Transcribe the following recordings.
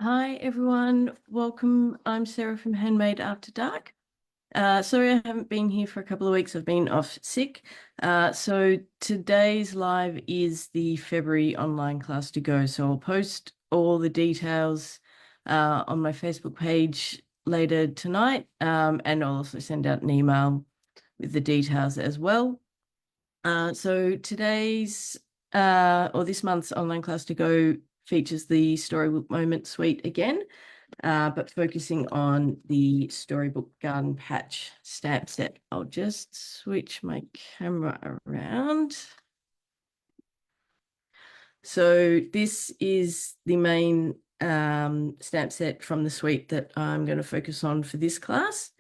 Hi everyone, welcome. I'm Sarah from Handmade After Dark. Sorry I haven't been here for a couple of weeks. I've been off sick. So today's live is the February online class to go. So I'll post all the details on my Facebook page later tonight, and I'll also send out an email with the details as well. So today's or this month's online class to go features the Storybook Moment Suite again, but focusing on the Storybook Garden Patch stamp set. I'll just switch my camera around. So this is the main stamp set from the suite that I'm going to focus on for this class.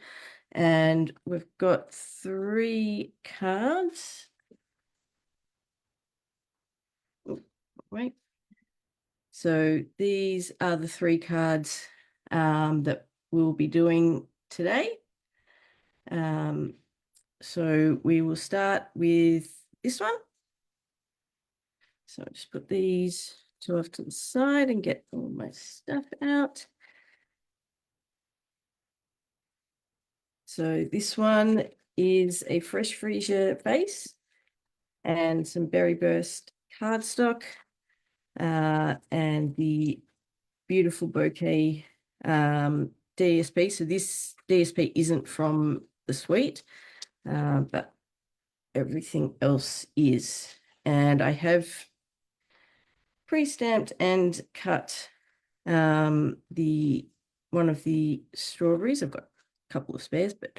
And we've got 3 cards. Oh, wait. So these are the 3 cards that we'll be doing today. So we will start with this one. So I'll just put these 2 off to the side and get all my stuff out. So this one is a fresh freezer base and some berry burst cardstock, and the beautiful bouquet DSP. So this DSP isn't from the suite, but everything else is. And I have pre-stamped and cut the one of the strawberries. I've got a couple of spares, but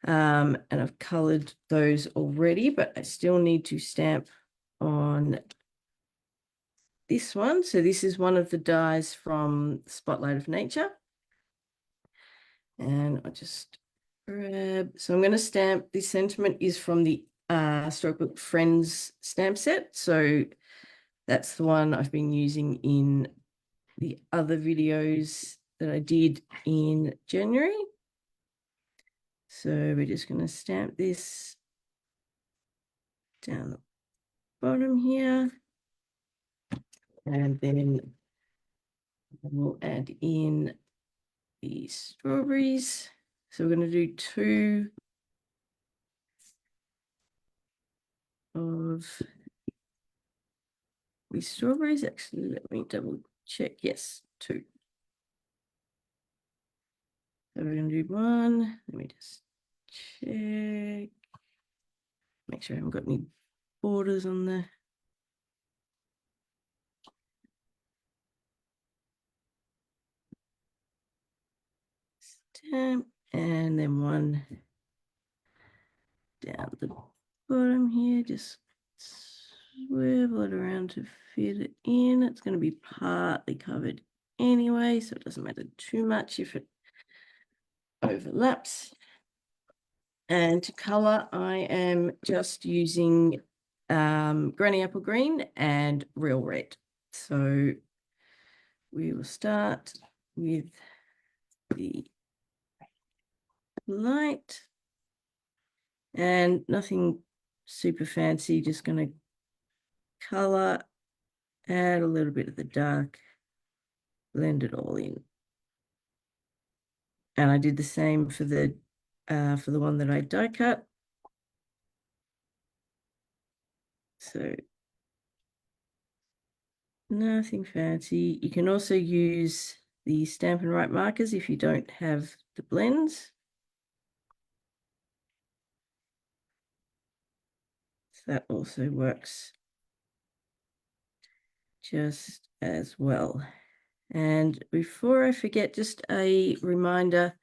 and I've colored those already, but I still need to stamp on this one. So this is one of the dies from Spotlight of Nature. And I just grab, so I'm going to stamp, this sentiment is from the Storybook Friends stamp set. So that's the one I've been using in the other videos that I did in January. So we're just going to stamp this down the bottom here. And then we'll add in the strawberries. So we're going to do 2 of these strawberries. Actually, let me double check. Yes, 2. So we're going to do 1. Let me just check. Make sure I haven't got any borders on the stamp. And then 1 down the bottom here. Just swivel it around to fit it in. It's going to be partly covered anyway, so it doesn't matter too much if it overlaps. And to color, I am just using Granny Apple Green and Real Red. So we will start with the light and nothing super fancy, just going to color, add a little bit of the dark, blend it all in. And I did the same for the one that I die cut. So nothing fancy. You can also use the Stampin' Write markers if you don't have the blends. So that also works just as well. And before I forget, just a reminder,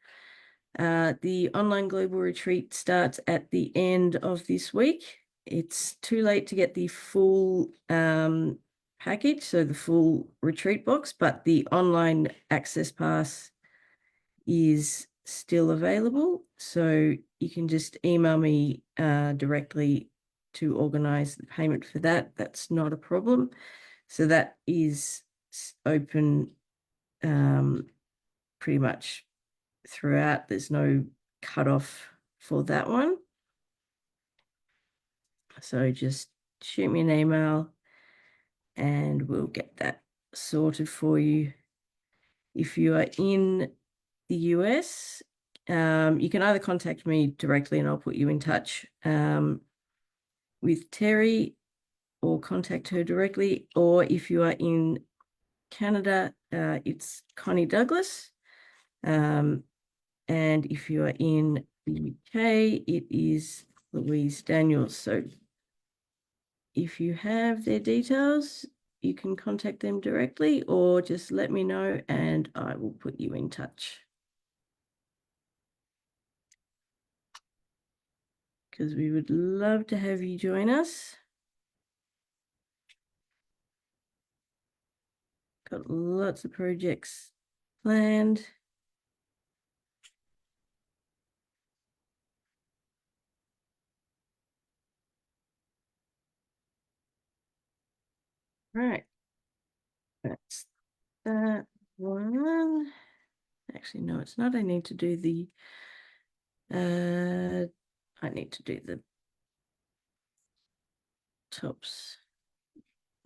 the online global retreat starts at the end of this week. It's too late to get the full package, so the full retreat box, but the online access pass is still available. So you can just email me directly to organize the payment for that. That's not a problem. So that is open pretty much throughout. There's no cutoff for that one. So just shoot me an email and we'll get that sorted for you If you are in the US, you can either contact me directly and I'll put you in touch with Terry or contact her directly. Or if you are in Canada, it's Connie Douglas. And if you are in the UK, it is Louise Daniels. So if you have their details, you can contact them directly or just let me know and I will put you in touch. Because we would love to have you join us. Got lots of projects planned. Right, that's that one. Actually, no, it's not. I need to do the tops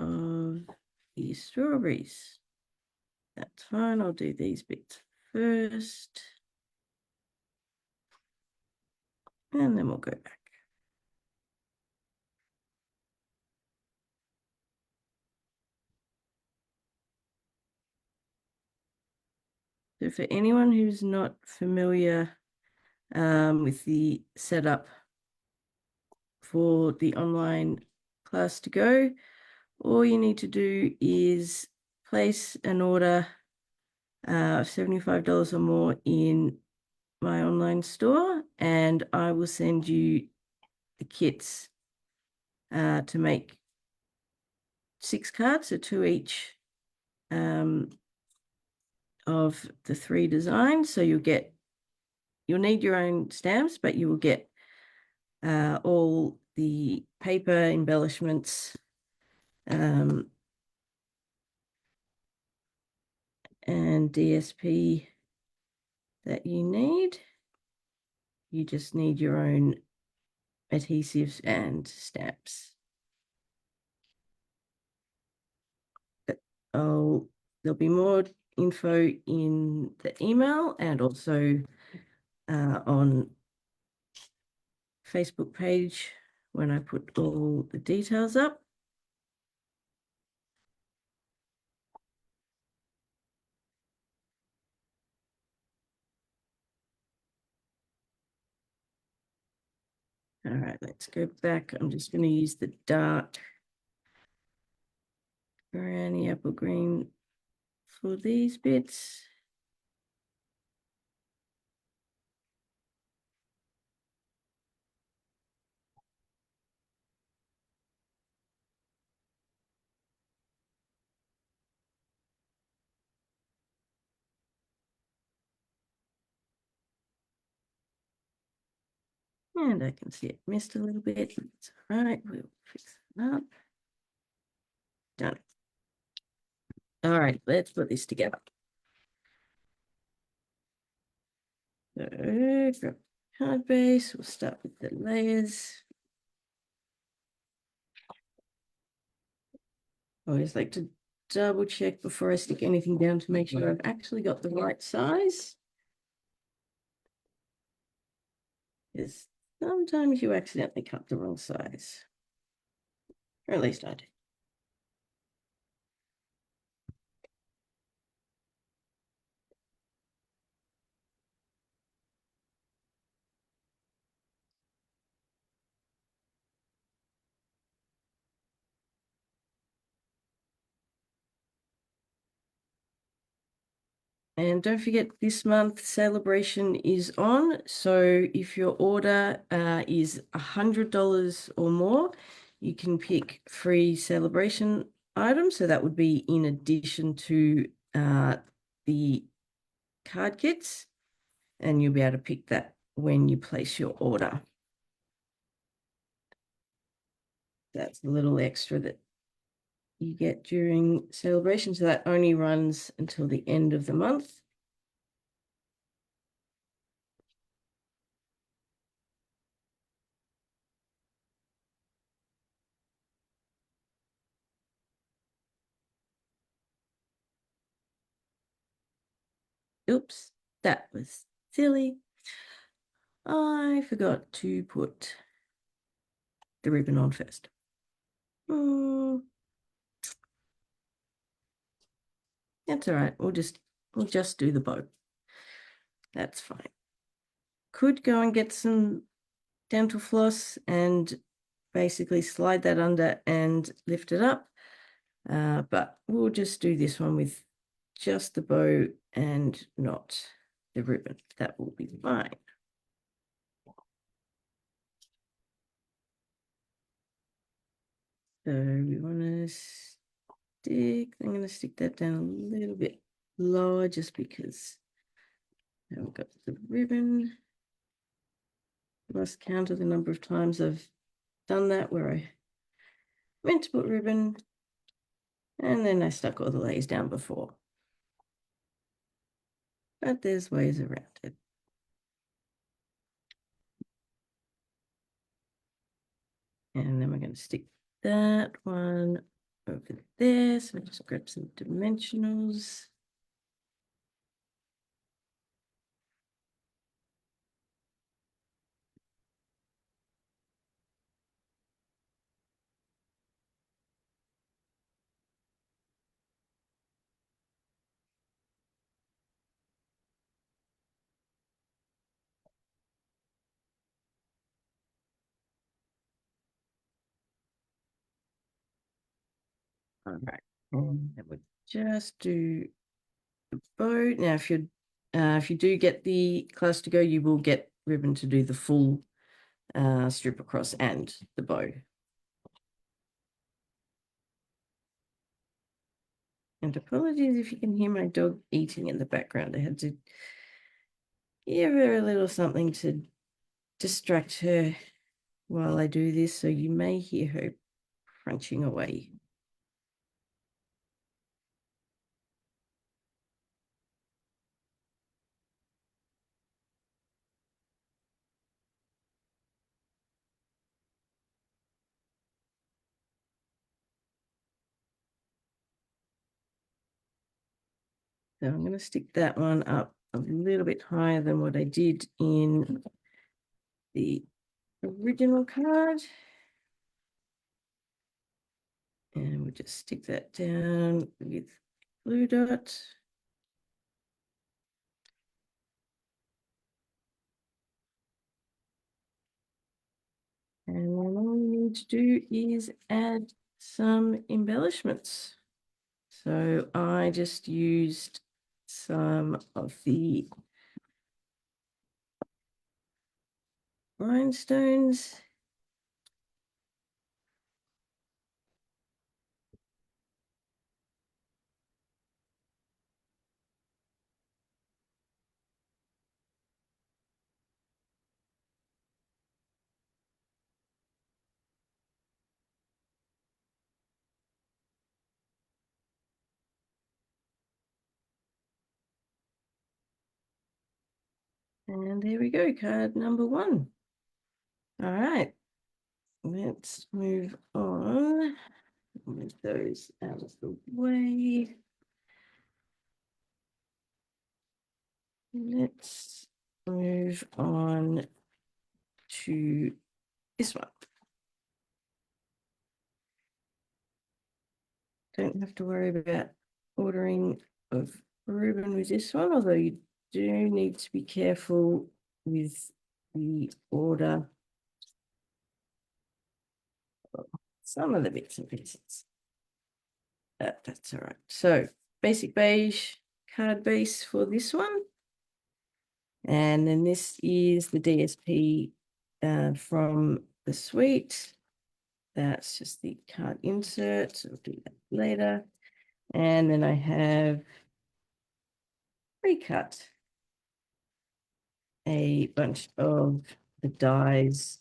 of the strawberries. That's fine. I'll do these bits first. And then we'll go back. So for anyone who's not familiar with the setup for the online class to go, all you need to do is place an order of $75 or more in my online store, and I will send you the kits to make 6 cards, so 2 each of the 3 designs. So you'll need your own stamps, but you will get all the paper embellishments and DSP that you need. You just need your own adhesives and stamps. There'll be more info in the email and also on Facebook page when I put all the details up. All right, let's go back. I'm just going to use the dark granny apple green for these bits. And I can see it missed a little bit. It's all right, we'll fix it up. Done. All right, let's put this together. So grab card base, we'll start with the layers. I always like to double check before I stick anything down to make sure I've actually got the right size. Because sometimes you accidentally cut the wrong size. Or at least I do. And don't forget, this month celebration is on. So if your order is $100 or more, you can pick free celebration items. So that would be in addition to the card kits, and you'll be able to pick that when you place your order. That's a little extra that you get during celebration. So that only runs until the end of the month. Oops, that was silly. I forgot to put the ribbon on first. That's all right. We'll just do the bow. That's fine. Could go and get some dental floss and basically slide that under and lift it up. But we'll just do this one with just the bow and not the ribbon. That will be fine. So we want to I'm going to stick that down a little bit lower just because now we've got the ribbon. Lost count of the number of times I've done that where I meant to put ribbon and then I stuck all the layers down before. But there's ways around it. And then we're going to stick that one over there. So just grab some dimensionals. All right. And that would just do the bow. Now, if you do get the class to go, you will get ribbon to do the full strip across and the bow. And apologies if you can hear my dog eating in the background. I had to give her a little something to distract her while I do this, so you may hear her crunching away. So I'm going to stick that one up a little bit higher than what I did in the original card. And we'll just stick that down with blue dot. And then all we need to do is add some embellishments. So I just used some of the rhinestones. And there we go, card number 1. All right, let's move on. Move those out of the way. Let's move on to this one. Don't have to worry about ordering of ribbon with this one, although you do need to be careful with the order of some of the bits and pieces. That's all right. So basic beige card base for this one. And then this is the DSP from the suite. That's just the card insert. So I'll do that later. And then I have pre-cut a bunch of the dies.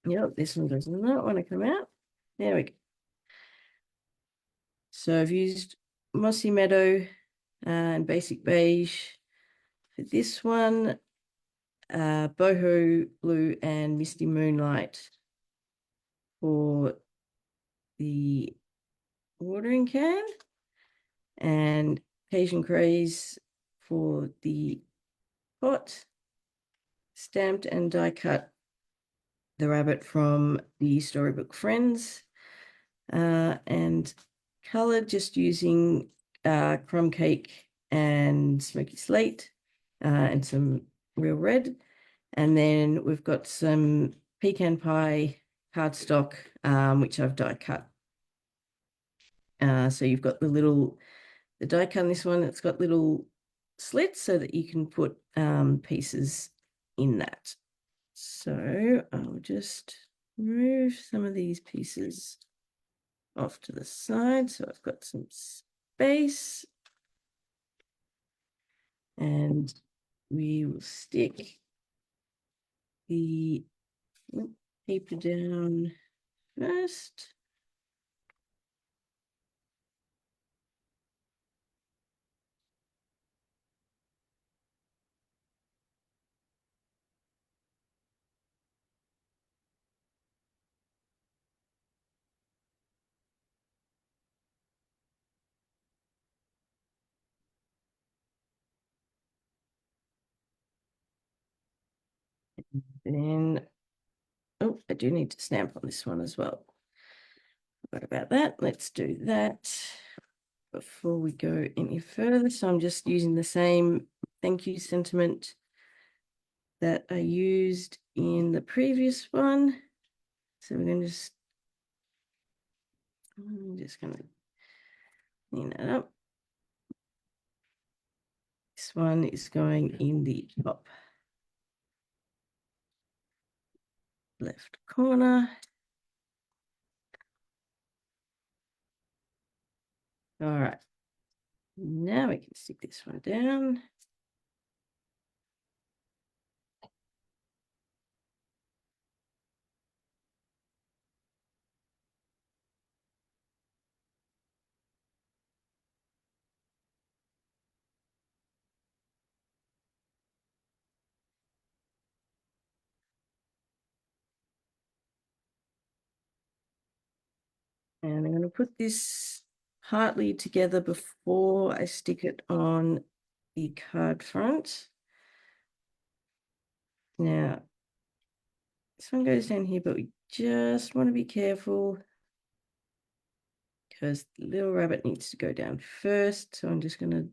Yep, this one does not want to come out. There we go. So I've used Mossy Meadow and Basic Beige for this one, Boho Blue and Misty Moonlight for the watering can, and Asian Craze for the pot, stamped and die cut the rabbit from the Storybook Friends, and colored just using crumb cake and smoky slate, and some real red. And then we've got some pecan pie cardstock, which I've die cut. So you've got the die cut on this one, it's got little slits so that you can put pieces in that. So I'll just move some of these pieces off to the side so I've got some space, and we will stick the paper down first. Then, oh, I do need to stamp on this one as well. What about that? Let's do that before we go any further. So I'm just using the same thank you sentiment that I used in the previous one. So we're going to I'm just going to clean that up. This one is going in the top left corner. All right. Now we can stick this one down. And I'm going to put this partly together before I stick it on the card front. Now, this one goes down here, but we just want to be careful because the little rabbit needs to go down first. So I'm just going to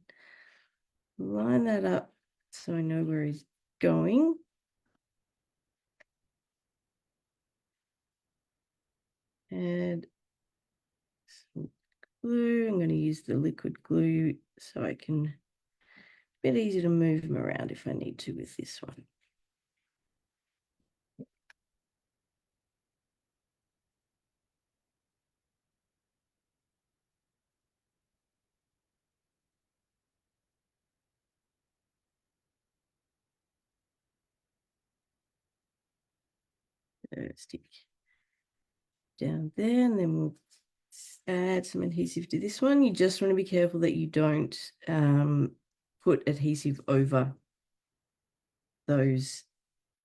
line that up so I know where he's going. Add some glue. I'm going to use the liquid glue so I can, a bit easier to move them around if I need to with this one. Stick down there, and then we'll add some adhesive to this one. You just want to be careful that you don't put adhesive over those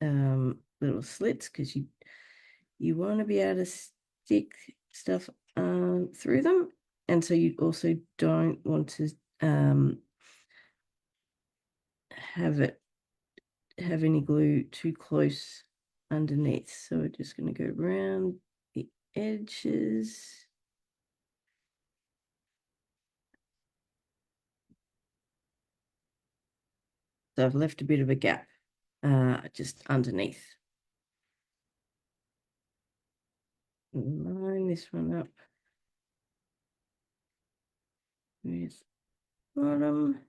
little slits, because you want to be able to stick stuff through them, and so you also don't want to have any glue too close underneath. So we're just going to go around the edges. So I've left a bit of a gap just underneath. Line this one up with bottom.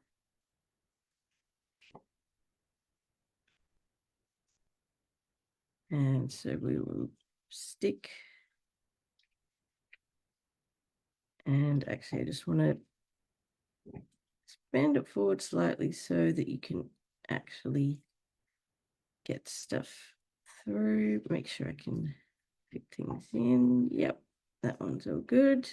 And so we will stick. And actually, I just want to bend it forward slightly so that you can actually get stuff through. Make sure I can fit things in. Yep, that one's all good.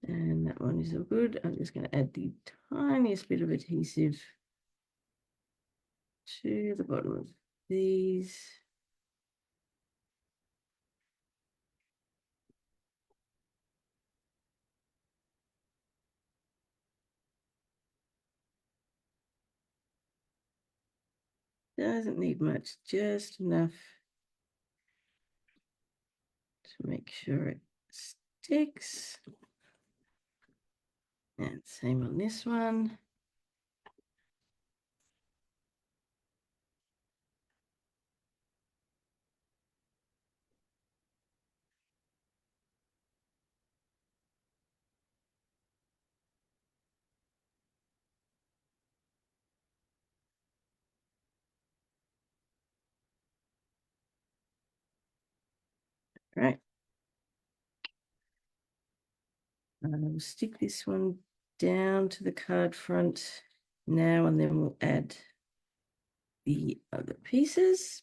And that one is all good. I'm just going to add the tiniest bit of adhesive to the bottom of these. Doesn't need much, just enough to make sure it sticks. And same on this one. Right. We'll stick this one down to the card front now, and then we'll add the other pieces.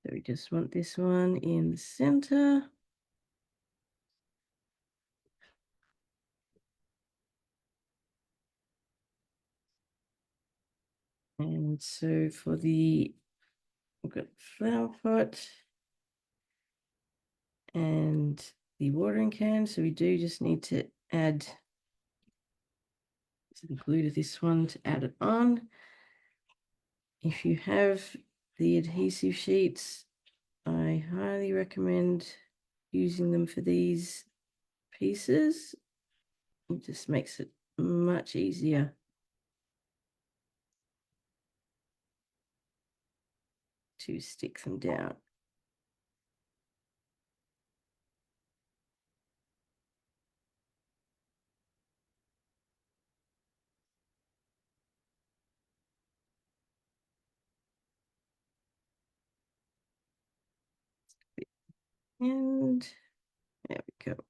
So we just want this one in the center. And so for the, we've got flower pot and the watering can. So we do just need to add some glue to this one to add it on. If you have the adhesive sheets, I highly recommend using them for these pieces. It just makes it much easier to stick them down. And there we go.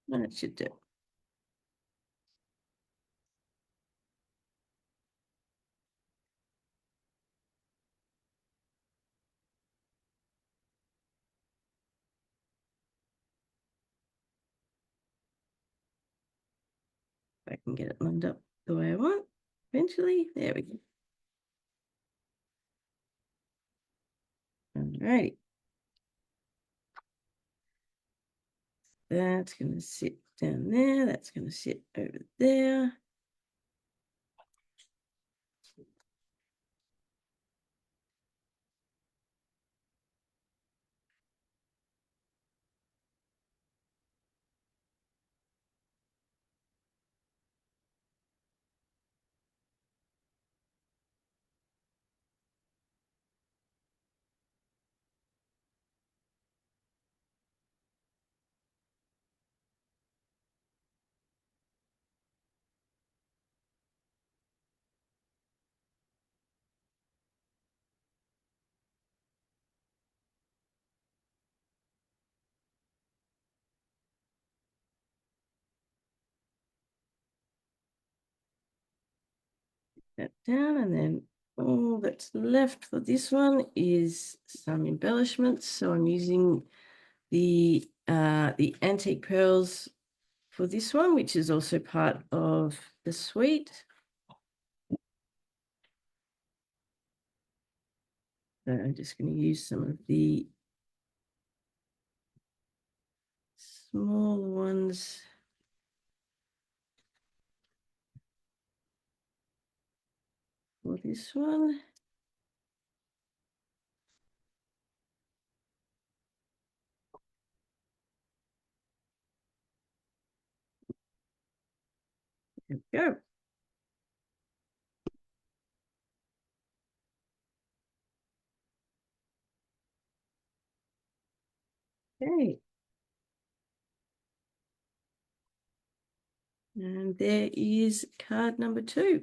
That should do. If I can get it lined up the way I want eventually. There we go. All right. That's going to sit down there. That's going to sit over there. That down, and then all that's left for this one is some embellishments. So I'm using the antique pearls for this one, which is also part of the suite. So I'm just going to use some of the smaller ones. For this one. There we go. Okay. And there is card number 2.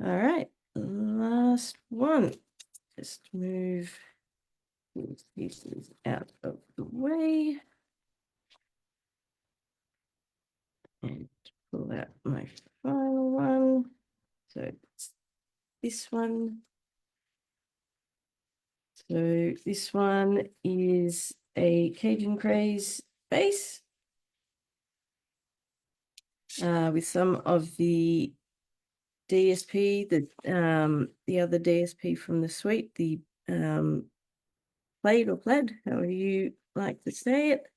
All right, last one. Just move these pieces out of the way. And pull out my final one. So it's this one. So this one is a Cajun Craze base with some of the DSP, the other DSP from the suite, the plaid or plaid, however you like to say it.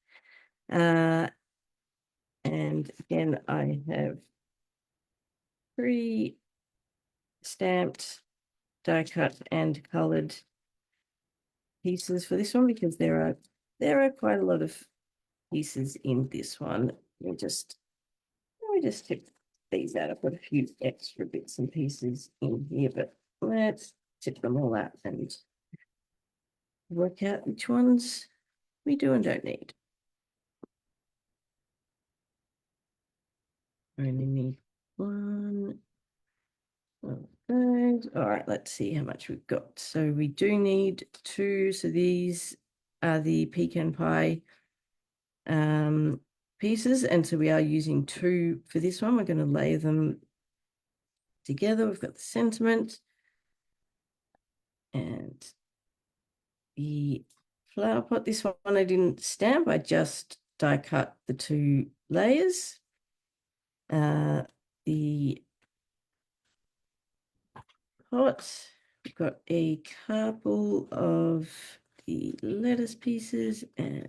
And again, I have pre-stamped, die cut and colored pieces for this one because there are quite a lot of pieces in this one. Let me just tip these out. I've got a few extra bits and pieces in here, but let's tip them all out and work out which ones we do and don't need. I only need one of those. All right, let's see how much we've got. So we do need two. So these are the pecan pie pieces, and so we are using two for this one. We're going to lay them together. We've got the sentiment and the flower pot. This one I didn't stamp, I just die cut the two layers. The pot, we've got a couple of the lettuce pieces and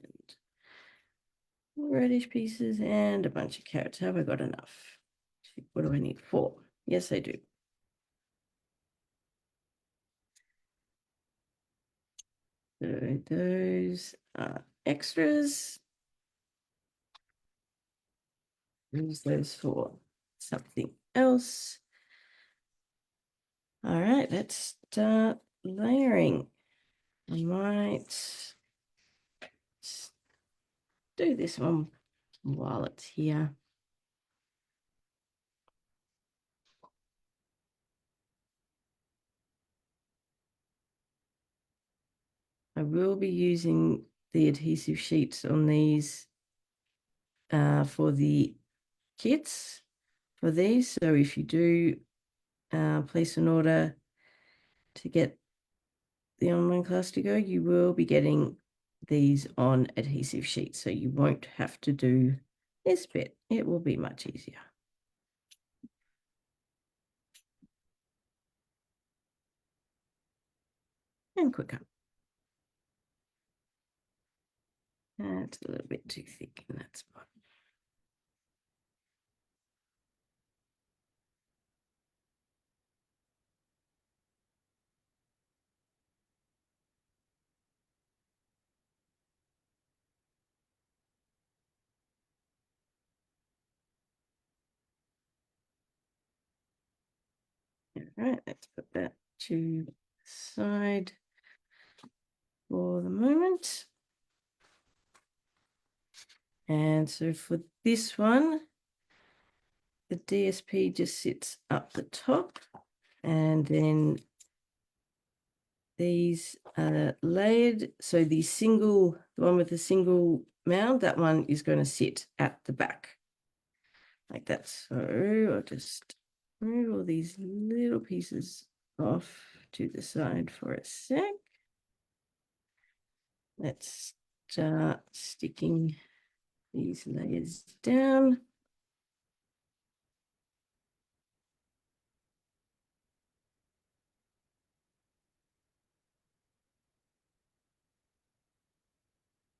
reddish pieces and a bunch of carrots. Have I got enough? What do I need? 4. Yes, I do. So those are extras. Use those for something else. All right, let's start layering. I might do this one while it's here. I will be using the adhesive sheets on these for the kits for these. So if you do place an order to get the online class to go, you will be getting these on adhesive sheets. So you won't have to do this bit. It will be much easier. And quicker. That's a little bit too thick in that spot. All right, let's put that to the side for the moment. And so for this one, the DSP just sits up the top, and then these are layered. So the one with the single mound, that one is going to sit at the back like that. So I'll just move all these little pieces off to the side for a sec. Let's start sticking these layers down.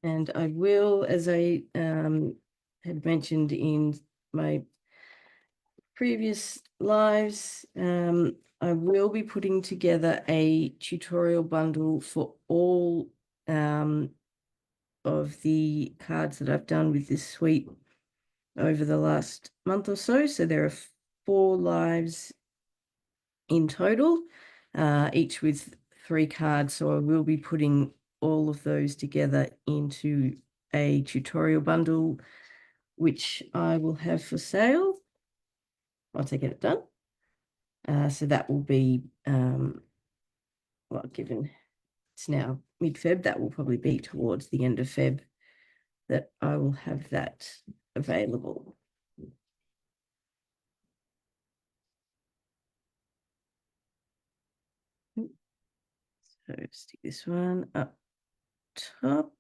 And I will, as I had mentioned in my previous lives, I will be putting together a tutorial bundle for all of the cards that I've done with this suite over the last month or so. So there are 4 lives in total, each with 3 cards. So I will be putting all of those together into a tutorial bundle, which I will have for sale once I get it done. So that will be, well, given it's now mid-Feb, that will probably be towards the end of Feb that I will have that available. So stick this one up top.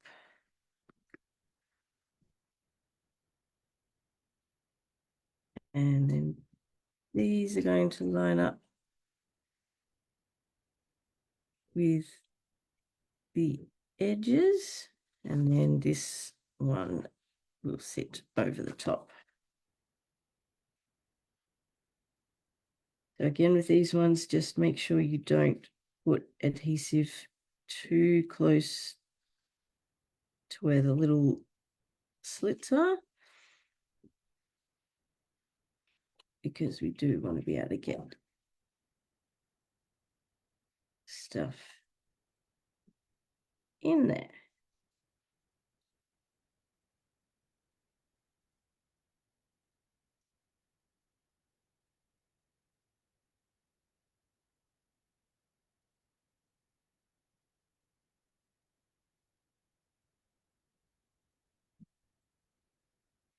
And then these are going to line up with the edges, and then this one will sit over the top. So again, with these ones, just make sure you don't put adhesive too close to where the little slits are, because we do want to be able to get stuff in there.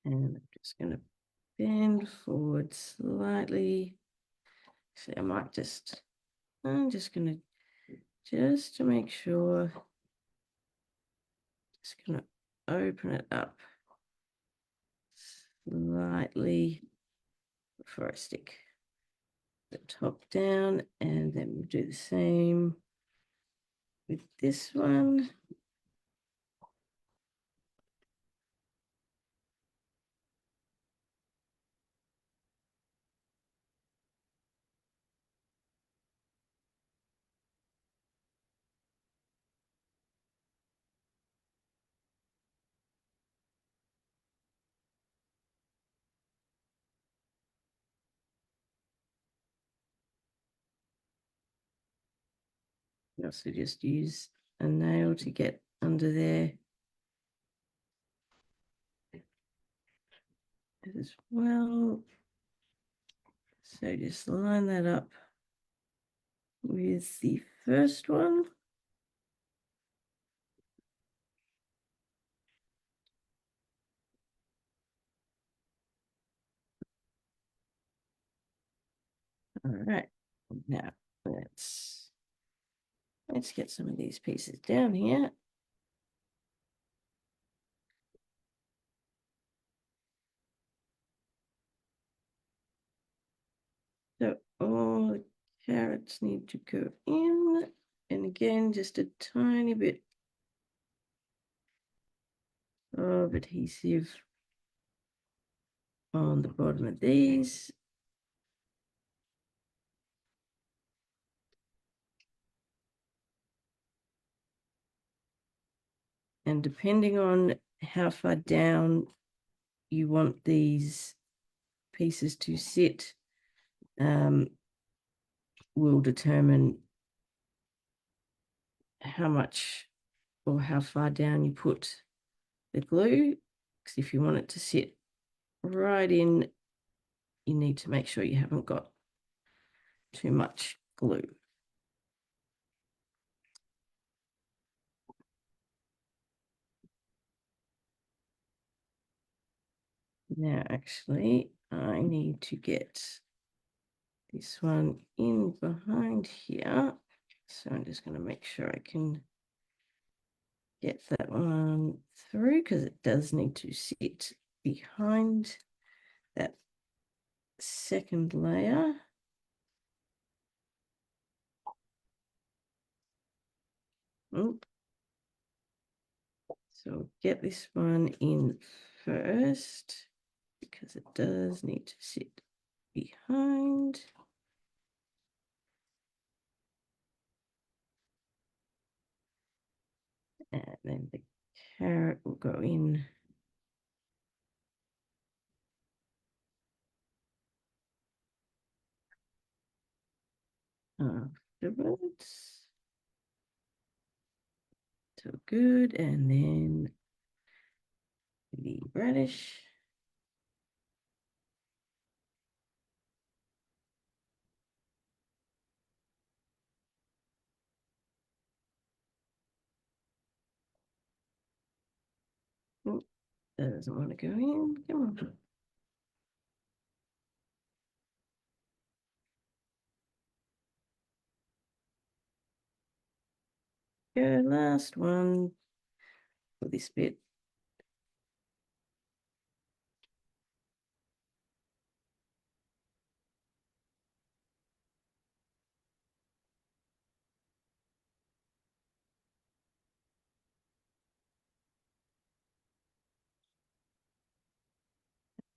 And I'm just going to bend forward slightly. So I might just, I'm just going to, just to make sure, just going to open it up slightly before I stick the top down, and then we'll do the same with this one. You also just use a nail to get under there as well. So just line that up with the first one. All right, now let's get some of these pieces down here. So all the carrots need to go in, and again, just a tiny bit of adhesive on the bottom of these. And depending on how far down you want these pieces to sit, will determine how much or how far down you put the glue. Because if you want it to sit right in, you need to make sure you haven't got too much glue. Now, actually, I need to get this one in behind here. So I'm just going to make sure I can get that one through, because it does need to sit behind that second layer. Oop. So get this one in first, because it does need to sit behind. And then the carrot will go in afterwards. So good. And then the radish. Oh, that doesn't want to go in. Come on. Good, last one for this bit.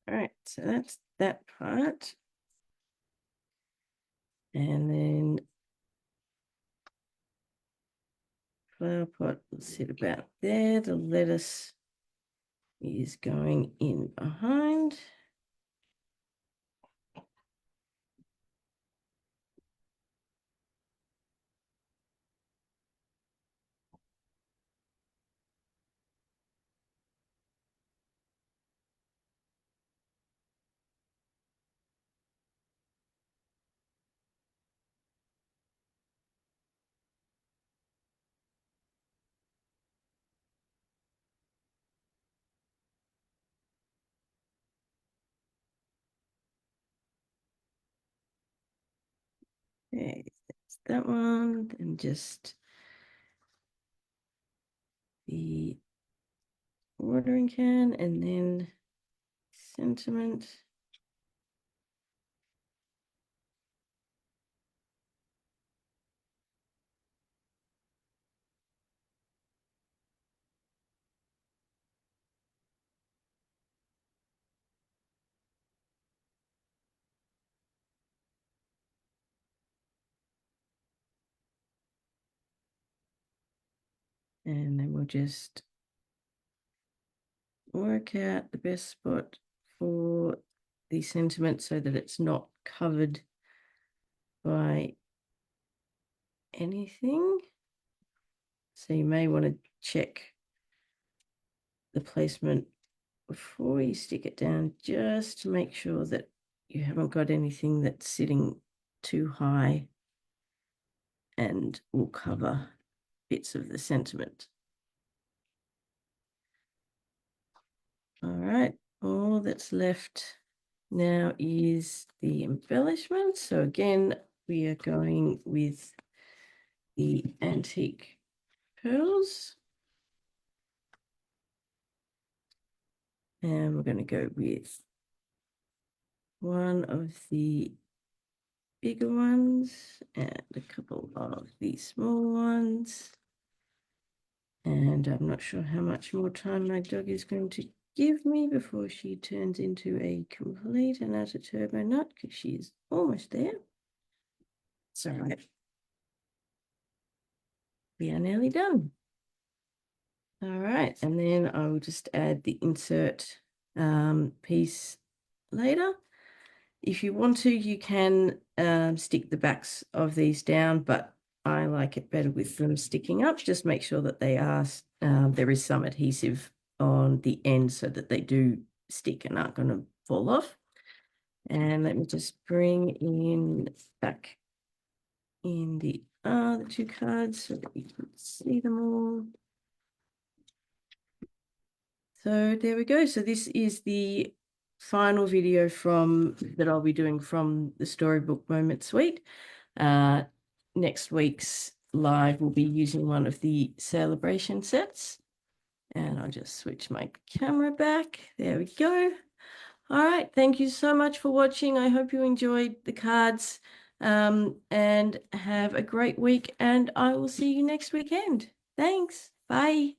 All right, so that's that part. And then flower pot will sit about there. The lettuce is going in behind. Okay, that's that one. Then just the watering can and then sentiment. And then we'll just work out the best spot for the sentiment so that it's not covered by anything. So you may want to check the placement before you stick it down, just to make sure that you haven't got anything that's sitting too high and will cover bits of the sentiment. All right, all that's left now is the embellishment. So again, we are going with the antique pearls. And we're going to go with one of the bigger ones and a couple of the small ones. And I'm not sure how much more time my dog is going to give me before she turns into a complete and utter turbo nut, because she's almost there. It's all right. We are nearly done. All right, and then I will just add the insert piece later. If you want to, you can stick the backs of these down, but I like it better with them sticking up. Just make sure that they are, there is some adhesive on the end so that they do stick and aren't going to fall off. And let me just bring in back in the two cards so that you can see them all. So there we go. So this is the final video that I'll be doing from the Storybook Moment Suite. Next week's live will be using one of the celebration sets. And I'll just switch my camera back. There we go. All right. Thank you so much for watching. I hope you enjoyed the cards and have a great week. And I will see you next weekend. Thanks. Bye.